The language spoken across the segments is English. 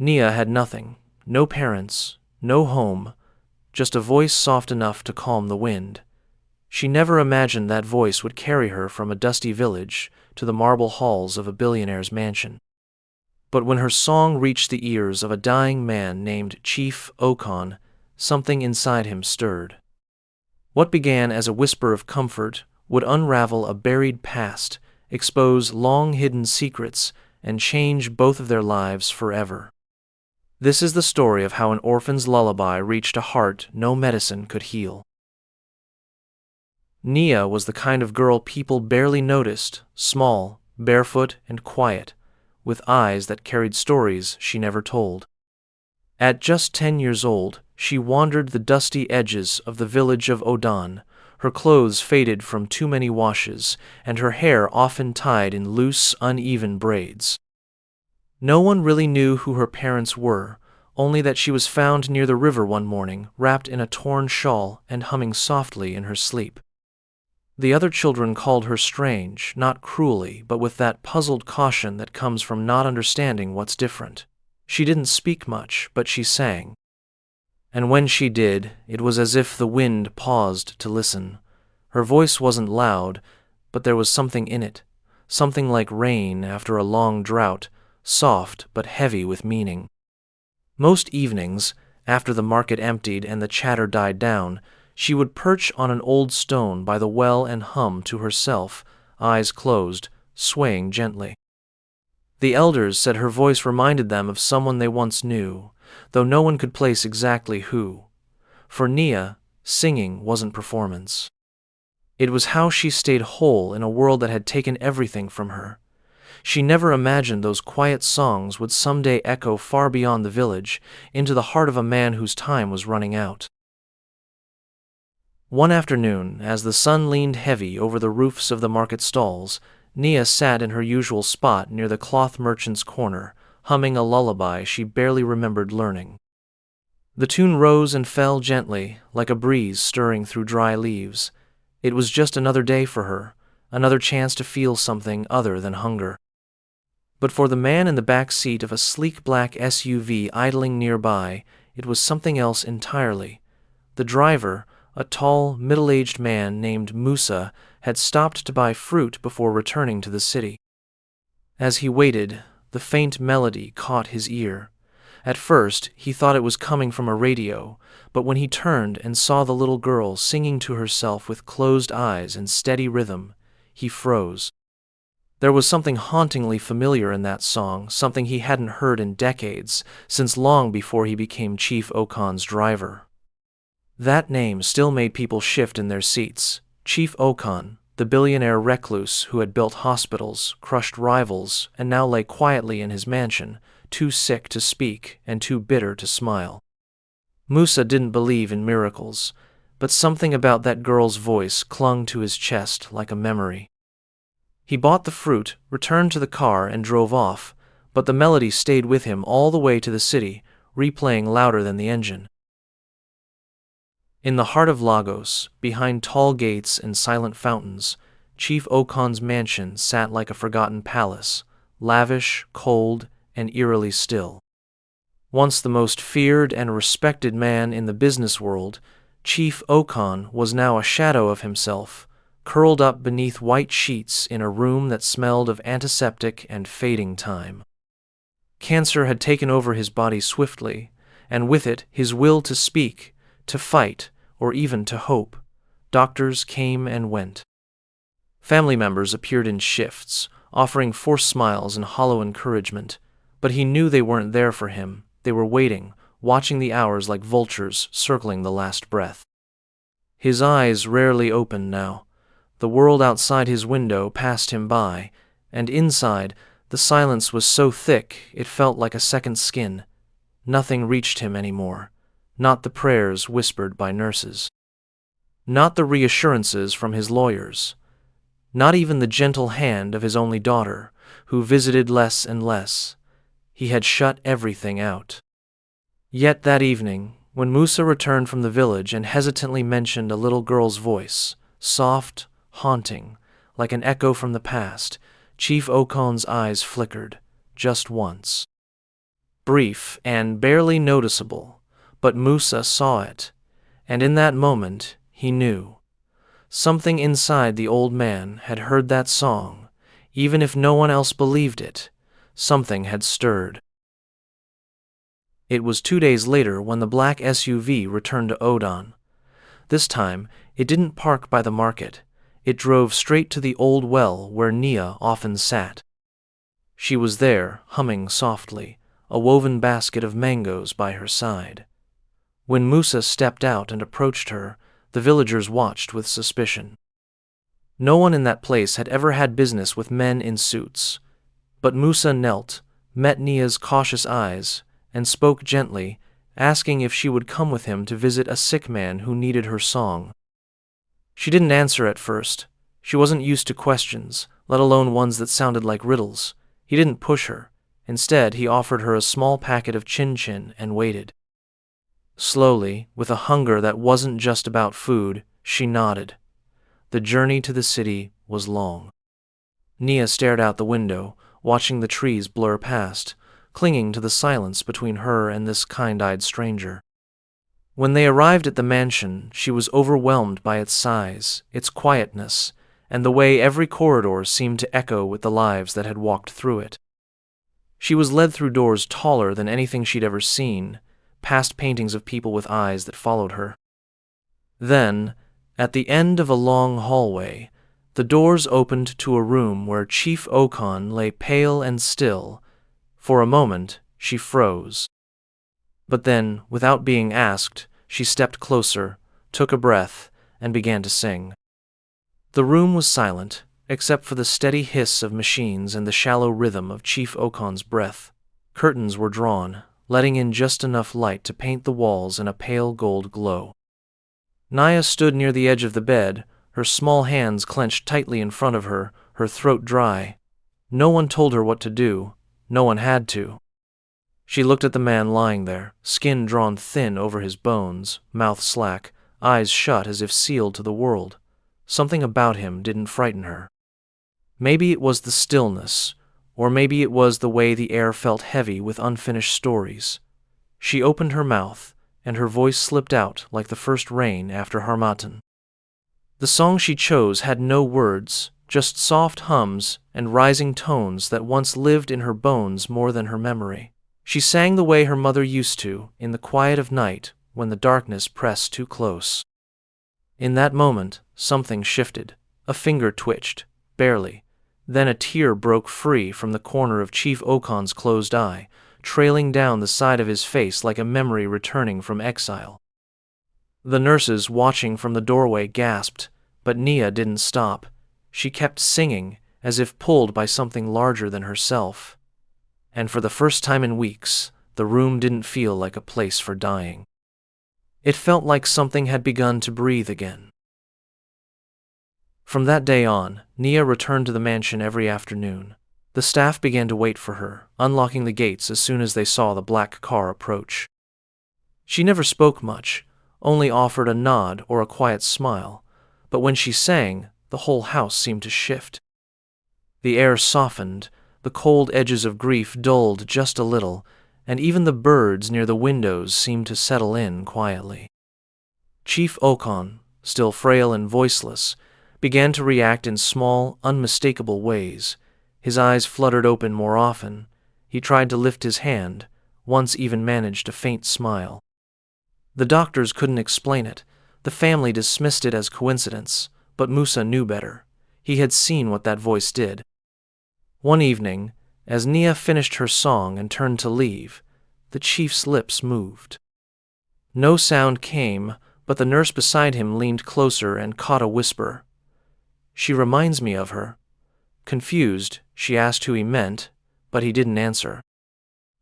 Nia had nothing, no parents, no home, just a voice soft enough to calm the wind. She never imagined that voice would carry her from a dusty village to the marble halls of a billionaire's mansion. But when her song reached the ears of a dying man named Chief ORPHAN, something inside him stirred. What began as a whisper of comfort would unravel a buried past, expose long-hidden secrets, and change both of their lives forever. This is the story of how an orphan's lullaby reached a heart no medicine could heal. Nia was the kind of girl people barely noticed, small, barefoot, and quiet, with eyes that carried stories she never told. At just 10 years old, she wandered the dusty edges of the village of ORPHAN, her clothes faded from too many washes, and her hair often tied in loose, uneven braids. No one really knew who her parents were, only that she was found near the river one morning, wrapped in a torn shawl and humming softly in her sleep. The other children called her strange, not cruelly, but with that puzzled caution that comes from not understanding what's different. She didn't speak much, but she sang. And when she did, it was as if the wind paused to listen. Her voice wasn't loud, but there was something in it, something like rain after a long drought, soft but heavy with meaning. Most evenings, after the market emptied and the chatter died down, she would perch on an old stone by the well and hum to herself, eyes closed, swaying gently. The elders said her voice reminded them of someone they once knew, though no one could place exactly who. For Nia, singing wasn't performance. It was how she stayed whole in a world that had taken everything from her. She never imagined those quiet songs would someday echo far beyond the village, into the heart of a man whose time was running out. One afternoon, as the sun leaned heavy over the roofs of the market stalls, Nia sat in her usual spot near the cloth merchant's corner, humming a lullaby she barely remembered learning. The tune rose and fell gently, like a breeze stirring through dry leaves. It was just another day for her, another chance to feel something other than hunger. But for the man in the back seat of a sleek black SUV idling nearby, it was something else entirely. The driver, a tall, middle-aged man named Musa, had stopped to buy fruit before returning to the city. As he waited, the faint melody caught his ear. At first, he thought it was coming from a radio, but when he turned and saw the little girl singing to herself with closed eyes and steady rhythm, he froze. There was something hauntingly familiar in that song, something he hadn't heard in decades, since long before he became Chief ORPHAN's driver. That name still made people shift in their seats. Chief ORPHAN, the billionaire recluse who had built hospitals, crushed rivals, and now lay quietly in his mansion, too sick to speak and too bitter to smile. Musa didn't believe in miracles, but something about that girl's voice clung to his chest like a memory. He bought the fruit, returned to the car, and drove off, but the melody stayed with him all the way to the city, replaying louder than the engine. In the heart of Lagos, behind tall gates and silent fountains, Chief ORPHAN's mansion sat like a forgotten palace, lavish, cold, and eerily still. Once the most feared and respected man in the business world, Chief ORPHAN was now a shadow of himself, curled up beneath white sheets in a room that smelled of antiseptic and fading time. Cancer had taken over his body swiftly, and with it his will to speak, to fight, or even to hope. Doctors came and went. Family members appeared in shifts, offering forced smiles and hollow encouragement, but he knew they weren't there for him. They were waiting, watching the hours like vultures circling the last breath. His eyes rarely opened now. The world outside his window passed him by, and inside, the silence was so thick it felt like a second skin. Nothing reached him anymore. Not the prayers whispered by nurses. Not the reassurances from his lawyers. Not even the gentle hand of his only daughter, who visited less and less. He had shut everything out. Yet that evening, when Musa returned from the village and hesitantly mentioned a little girl's voice, soft, haunting, like an echo from the past, Chief ORPHAN's eyes flickered, just once. brief and barely noticeable, but Musa saw it, and in that moment he knew. Something inside the old man had heard that song, even if no one else believed it. Something had stirred. It was 2 days later when the black SUV returned to Odon. This time, it didn't park by the market. It drove straight to the old well where Nia often sat. She was there, humming softly, a woven basket of mangoes by her side. When Musa stepped out and approached her, the villagers watched with suspicion. No one in that place had ever had business with men in suits. But Musa knelt, met Nia's cautious eyes, and spoke gently, asking if she would come with him to visit a sick man who needed her song. She didn't answer at first. She wasn't used to questions, let alone ones that sounded like riddles. He didn't push her. Instead, he offered her a small packet of chin-chin and waited. Slowly, with a hunger that wasn't just about food, she nodded. The journey to the city was long. Nia stared out the window, watching the trees blur past, clinging to the silence between her and this kind-eyed stranger. When they arrived at the mansion, she was overwhelmed by its size, its quietness, and the way every corridor seemed to echo with the lives that had walked through it. She was led through doors taller than anything she'd ever seen, past paintings of people with eyes that followed her. Then, at the end of a long hallway, the doors opened to a room where Chief Okan lay pale and still. For a moment, she froze. But then, without being asked, she stepped closer, took a breath, and began to sing. The room was silent, except for the steady hiss of machines and the shallow rhythm of Chief Okan's breath. Curtains were drawn, letting in just enough light to paint the walls in a pale gold glow. Nia stood near the edge of the bed, her small hands clenched tightly in front of her, her throat dry. No one told her what to do. No one had to. She looked at the man lying there, skin drawn thin over his bones, mouth slack, eyes shut as if sealed to the world. Something about him didn't frighten her. Maybe it was the stillness, or maybe it was the way the air felt heavy with unfinished stories. She opened her mouth, and her voice slipped out like the first rain after Harmattan. The song she chose had no words, just soft hums and rising tones that once lived in her bones more than her memory. She sang the way her mother used to, in the quiet of night when the darkness pressed too close. In that moment, something shifted. A finger twitched, barely. Then a tear broke free from the corner of Chief Okan's closed eye, trailing down the side of his face like a memory returning from exile. The nurses watching from the doorway gasped, but Nia didn't stop. She kept singing, as if pulled by something larger than herself. And for the first time in weeks, the room didn't feel like a place for dying. It felt like something had begun to breathe again. From that day on, Nia returned to the mansion every afternoon. The staff began to wait for her, unlocking the gates as soon as they saw the black car approach. She never spoke much, only offered a nod or a quiet smile, but when she sang, the whole house seemed to shift. The air softened, the cold edges of grief dulled just a little, and even the birds near the windows seemed to settle in quietly. Chief Okan, still frail and voiceless, began to react in small, unmistakable ways. His eyes fluttered open more often. He tried to lift his hand, once even managed a faint smile. The doctors couldn't explain it. The family dismissed it as coincidence, but Musa knew better. He had seen what that voice did. One evening, as Nia finished her song and turned to leave, the chief's lips moved. No sound came, but the nurse beside him leaned closer and caught a whisper. "She reminds me of her." Confused, she asked who he meant, but he didn't answer.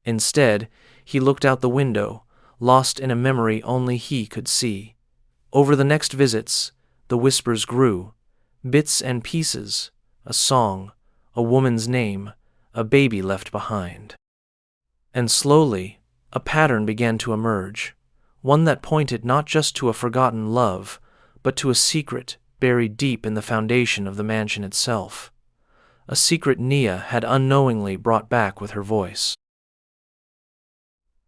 Instead, he looked out the window, lost in a memory only he could see. Over the next visits, the whispers grew, bits and pieces, a song, a woman's name, a baby left behind. And slowly, a pattern began to emerge, one that pointed not just to a forgotten love, but to a secret buried deep in the foundation of the mansion itself. A secret Nia had unknowingly brought back with her voice.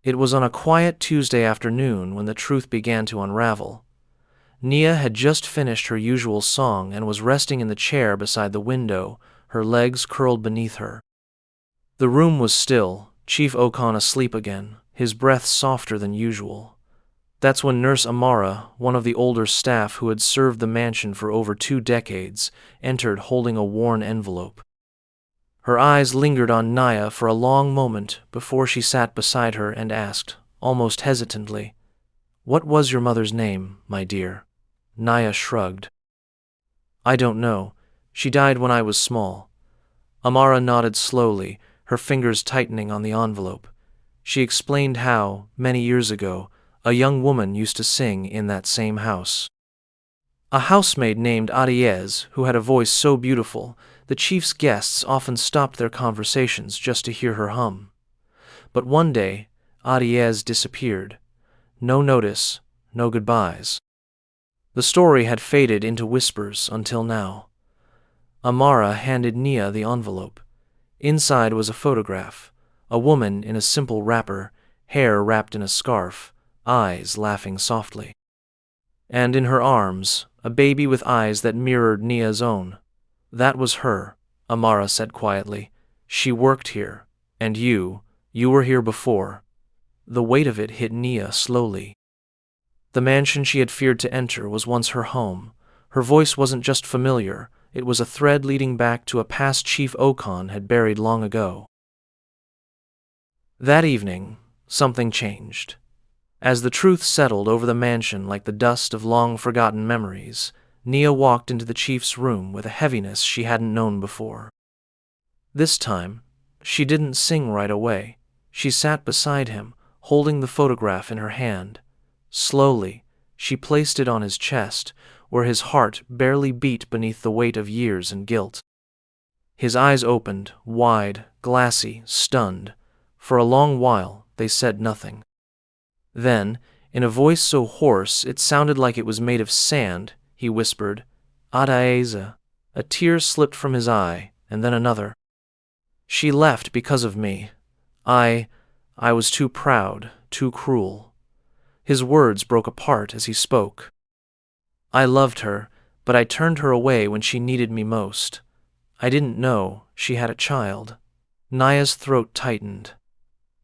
It was on a quiet Tuesday afternoon when the truth began to unravel. Nia had just finished her usual song and was resting in the chair beside the window, her legs curled beneath her. The room was still, Chief Okan asleep again, his breath softer than usual. That's when Nurse Amara, one of the older staff who had served the mansion for over 2 decades, entered holding a worn envelope. Her eyes lingered on Nia for a long moment before she sat beside her and asked, almost hesitantly, "What was your mother's name, my dear?" Nia shrugged. "I don't know. She died when I was small." Amara nodded slowly, her fingers tightening on the envelope. She explained how, many years ago, a young woman used to sing in that same house. A housemaid named Ariez, who had a voice so beautiful, the chief's guests often stopped their conversations just to hear her hum. But one day, Ariez disappeared. No notice, no goodbyes. The story had faded into whispers until now. Amara handed Nia the envelope. Inside was a photograph, a woman in a simple wrapper, hair wrapped in a scarf, eyes laughing softly. And in her arms, a baby with eyes that mirrored Nia's own. "That was her," Amara said quietly. "She worked here, and you were here before." The weight of it hit Nia slowly. The mansion she had feared to enter was once her home. Her voice wasn't just familiar, it was a thread leading back to a past Chief Okan had buried long ago. That evening, something changed. As the truth settled over the mansion like the dust of long-forgotten memories, Nia walked into the chief's room with a heaviness she hadn't known before. This time, she didn't sing right away. She sat beside him, holding the photograph in her hand. Slowly, she placed it on his chest, where his heart barely beat beneath the weight of years and guilt. His eyes opened, wide, glassy, stunned. For a long while, they said nothing. Then, in a voice so hoarse it sounded like it was made of sand, he whispered, "Adaeza." A tear slipped from his eye, and then another. "She left because of me. I was too proud, too cruel." His words broke apart as he spoke. "I loved her, but I turned her away when she needed me most. I didn't know she had a child." Nia's throat tightened.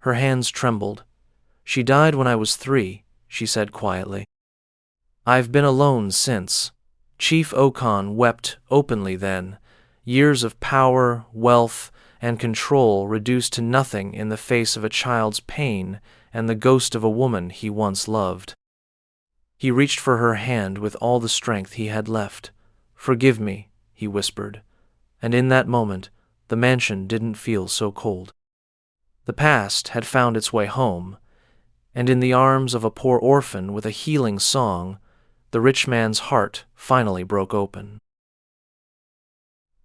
Her hands trembled. "She died when I was 3, she said quietly. "I've been alone since." Chief Okan wept openly then, years of power, wealth, and control reduced to nothing in the face of a child's pain and the ghost of a woman he once loved. He reached for her hand with all the strength he had left. "Forgive me," he whispered, and in that moment the mansion didn't feel so cold. The past had found its way home, and in the arms of a poor orphan with a healing song, the rich man's heart finally broke open.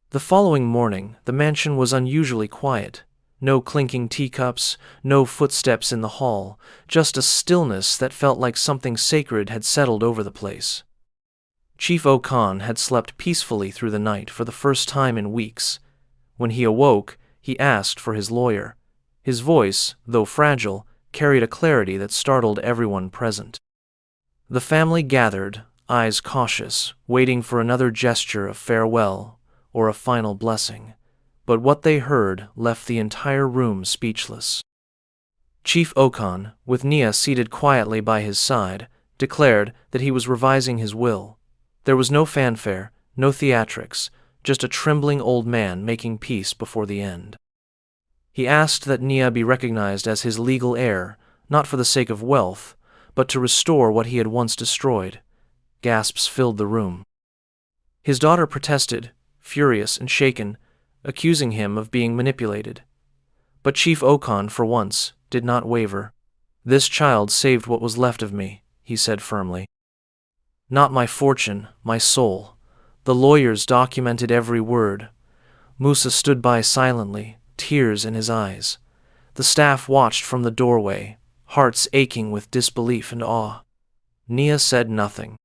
The following morning, the mansion was unusually quiet. No clinking teacups, no footsteps in the hall, just a stillness that felt like something sacred had settled over the place. Chief Okan had slept peacefully through the night for the first time in weeks. When he awoke, he asked for his lawyer. His voice, though fragile, carried a clarity that startled everyone present. The family gathered, eyes cautious, waiting for another gesture of farewell or a final blessing. But what they heard left the entire room speechless. Chief Okan, with Nia seated quietly by his side, declared that he was revising his will. There was no fanfare, no theatrics, just a trembling old man making peace before the end. He asked that Nia be recognized as his legal heir, not for the sake of wealth, but to restore what he had once destroyed. Gasps filled the room. His daughter protested, furious and shaken, accusing him of being manipulated. But Chief Okan, for once, did not waver. "This child saved what was left of me," he said firmly. "Not my fortune, my soul." The lawyers documented every word. Musa stood by silently, tears in his eyes. The staff watched from the doorway, hearts aching with disbelief and awe. Nia said nothing.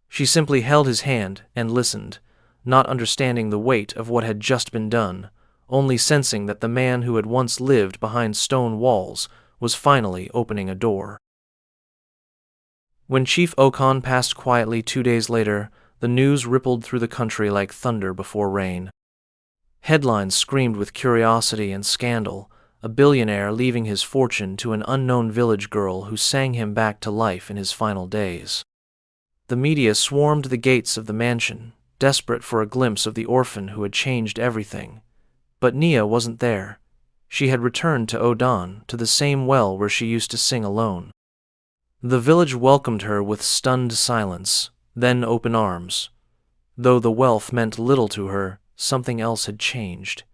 She simply held his hand and listened, not understanding the weight of what had just been done, only sensing that the man who had once lived behind stone walls was finally opening a door. When Chief ORPHAN passed quietly 2 days later, the news rippled through the country like thunder before rain. Headlines screamed with curiosity and scandal, a billionaire leaving his fortune to an unknown village girl who sang him back to life in his final days. The media swarmed the gates of the mansion, desperate for a glimpse of the orphan who had changed everything. But Nia wasn't there. She had returned to Odan, to the same well where she used to sing alone. The village welcomed her with stunned silence, then open arms. Though the wealth meant little to her, something else had changed.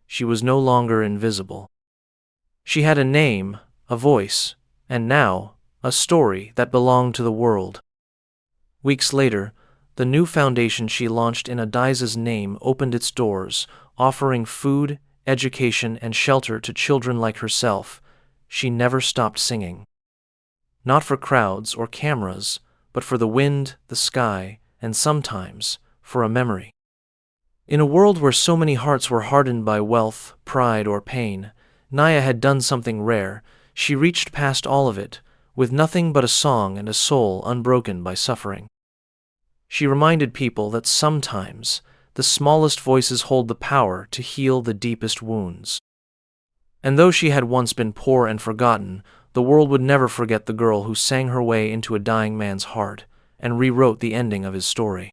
She was no longer invisible. She had a name, a voice, and now, a story that belonged to the world. Weeks later, the new foundation she launched in Adiza's name opened its doors, offering food, education, and shelter to children like herself. She never stopped singing. Not for crowds or cameras, but for the wind, the sky, and sometimes for a memory. In a world where so many hearts were hardened by wealth, pride, or pain, Nia had done something rare. She reached past all of it, with nothing but a song and a soul unbroken by suffering. She reminded people that sometimes the smallest voices hold the power to heal the deepest wounds. And though she had once been poor and forgotten, the world would never forget the girl who sang her way into a dying man's heart and rewrote the ending of his story.